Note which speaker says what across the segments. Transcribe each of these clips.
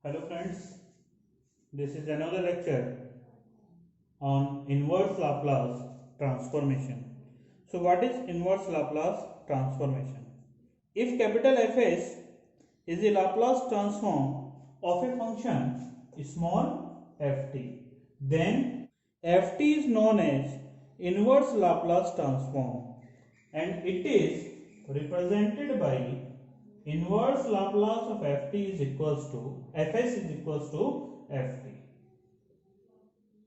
Speaker 1: Hello friends, this is another lecture on inverse Laplace transformation. So what is inverse Laplace transformation? If capital Fs is the Laplace transform of a function small ft, then ft is known as inverse Laplace transform and it is represented by inverse Laplace of ft is equals to fs is equals to ft.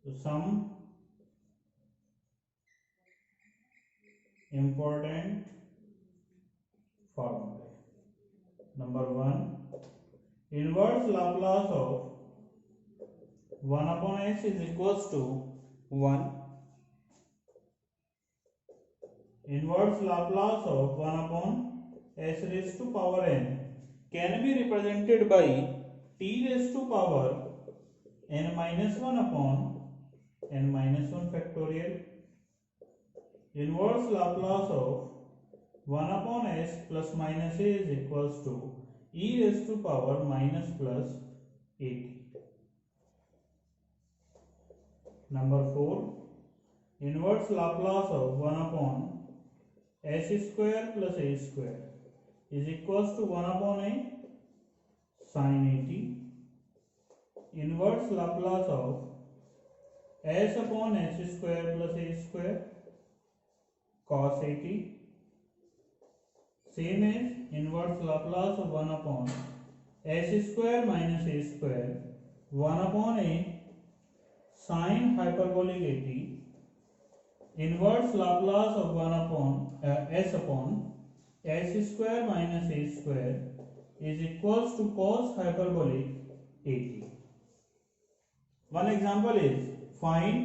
Speaker 1: So some important formula. Number 1, inverse Laplace of 1 upon s is equals to 1. Inverse Laplace of 1 upon s raised to power n can be represented by t raised to power n minus 1 upon n minus 1 factorial. Inverse Laplace of 1 upon s plus minus a is equals to e raised to power minus plus at. Number 4, inverse Laplace of 1 upon s square plus a square is equals to 1 upon a sin at. Inverse Laplace of s upon s square plus a square cos at. Same as inverse Laplace of 1 upon s square minus a square 1 upon a sin hyperbolic at. Inverse Laplace of 1 upon s square minus a square is equals to cos hyperbolic at. One example is find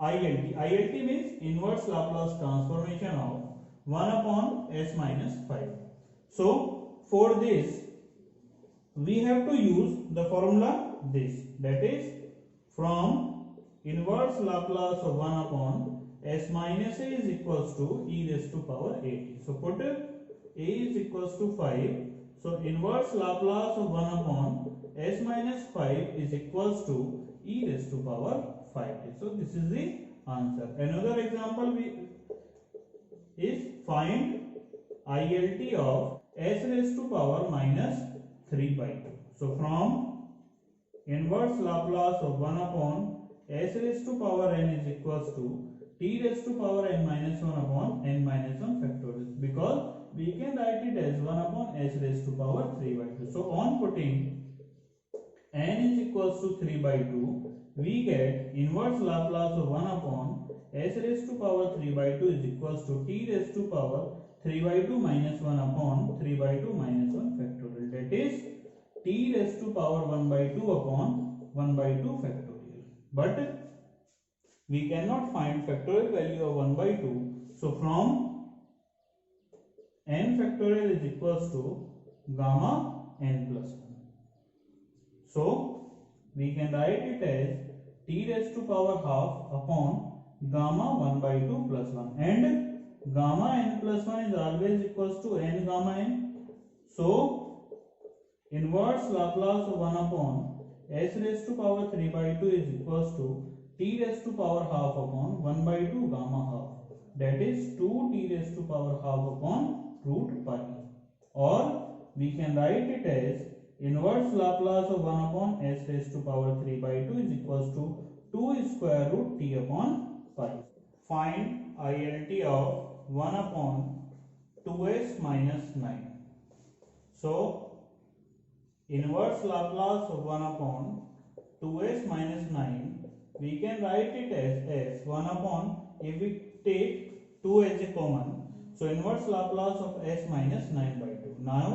Speaker 1: ILT. ILT means inverse Laplace transformation of 1 upon s minus 5. So for this we have to use the formula this, that is from inverse Laplace of 1 upon s minus a is equals to e raised to power at. So put a is equals to 5. So inverse Laplace of 1 upon s minus 5 is equals to e raised to power 5t. So this is the answer. Another example is find ILT of s raised to power minus 3 by 2. So from inverse Laplace of 1 upon s raised to power n is equals to t raised to power n minus 1 upon n minus 1 factorial, because we can write it as 1 upon s raised to power 3 by 2. So on putting n is equals to 3 by 2, we get inverse Laplace of 1 upon s raised to power 3 by 2 is equals to t raised to power 3 by 2 minus 1 upon 3 by 2 minus 1 factorial, that is t raised to power 1 by 2 upon 1 by 2 factorial. But we cannot find factorial value of 1 by 2. So from n factorial is equals to gamma n plus 1. So we can write it as t raised to power half upon gamma 1 by 2 plus 1, and gamma n plus 1 is always equals to n gamma n. So inverse Laplace of 1 upon s raised to power 3 by 2 is equals to t raised to power half upon 1 by 2 gamma half, that is 2t raised to power half upon root pi. Or we can write it as inverse Laplace of 1 upon s raised to power 3 by 2 is equals to 2 square root t upon pi. Find ILT of 1 upon 2s minus 9. So inverse Laplace of 1 upon 2s minus 9, we can write it as 1 upon, if we take 2 as a common, so inverse Laplace of s minus 9 by 2. Now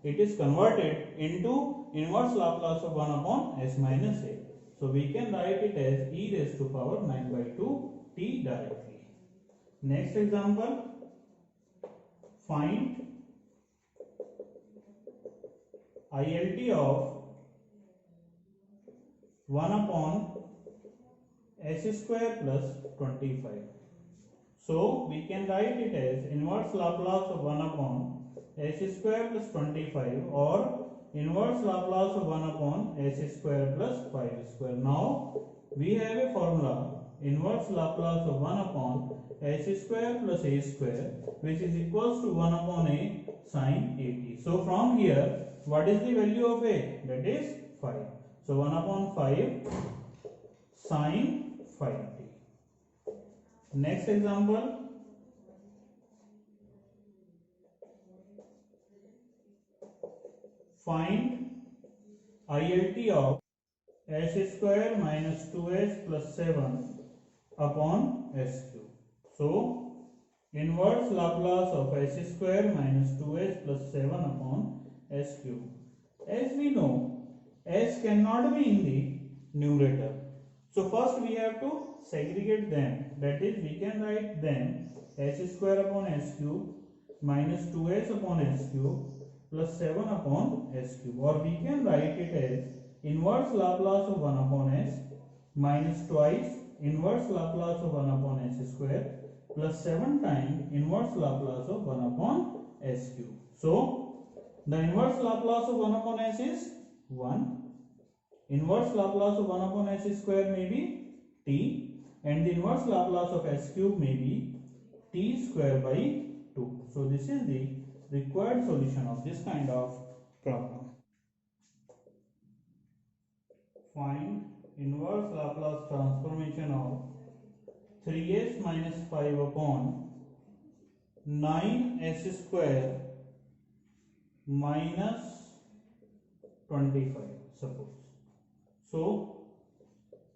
Speaker 1: it is converted into inverse Laplace of 1 upon s minus a. So we can write it as e raised to power 9 by 2 t directly. Next example, find ILT of 1 upon s square plus 25. So we can write it as inverse Laplace of 1 upon s square plus 25, or inverse Laplace of 1 upon s square plus 5 square. Now we have a formula inverse Laplace of 1 upon s square plus a square, which is equals to 1 upon a sin at. So from here, what is the value of a? That is 5. So 1 upon 5 sin 5t. Next example. Find ILT of s square minus 2s plus 7 upon s cube. So inverse Laplace of s square minus 2s plus 7 upon s cube. As we know, s cannot be in the numerator. So first we have to segregate them. That is, we can write them s square upon s cube minus 2s upon s cube plus 7 upon s cube. Or we can write it as inverse Laplace of 1 upon s minus twice inverse Laplace of 1 upon s square plus 7 times inverse Laplace of 1 upon s cube. So the inverse Laplace of 1 upon s is 1. Inverse Laplace of 1 upon s square may be t, and the inverse Laplace of s cube may be t square by 2. So this is the required solution of this kind of problem. Find inverse Laplace transformation of 3s minus 5 upon 9s square minus 25, suppose. So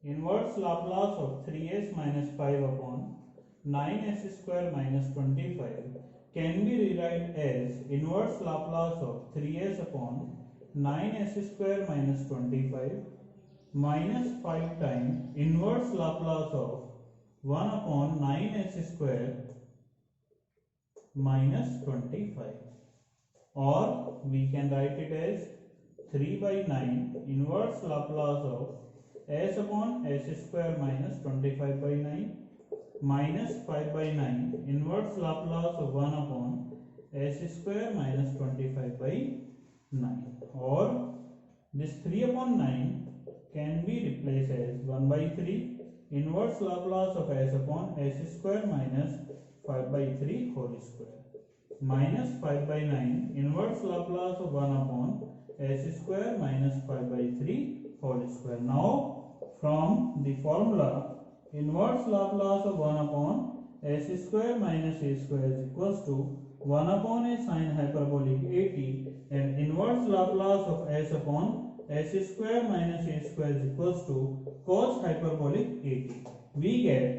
Speaker 1: inverse Laplace of 3s minus 5 upon 9s square minus 25 can be rewritten as inverse Laplace of 3s upon 9s square minus 25 minus 5 times inverse Laplace of 1 upon 9s square minus 25. Or we can write it as 3 by 9 inverse Laplace of s upon s square minus 25 by 9 minus 5 by 9 inverse Laplace of 1 upon s square minus 25 by 9. Or this 3 upon 9 can be replaced as 1 by 3 inverse Laplace of s upon s square minus 5 by 3 whole square minus 5 by 9 inverse Laplace of 1 upon s square minus 5 by 3 whole square. Now from the formula inverse Laplace of 1 upon s square minus a square is equals to 1 upon a sin hyperbolic at, and inverse Laplace of s upon s square minus a square is equals to cos hyperbolic at. We get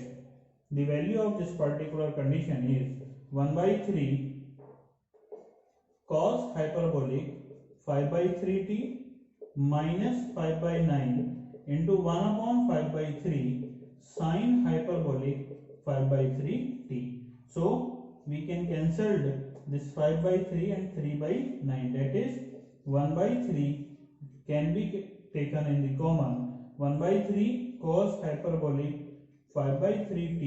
Speaker 1: the value of this particular condition is 1 by 3 cos hyperbolic 5 by 3t minus 5 by 9 into 1 upon 5 by 3 sin hyperbolic 5 by 3t. So we can cancel this 5 by 3 and 3 by 9. That is 1 by 3 can be taken in the common. 1 by 3 cos hyperbolic 5 by 3t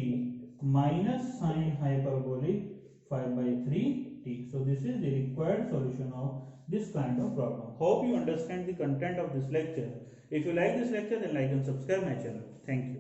Speaker 1: minus sin hyperbolic 5 by 3t. So this is the required solution of this kind of problem. Hope you understand the content of this lecture. If you like this lecture, then like and subscribe my channel. Thank you.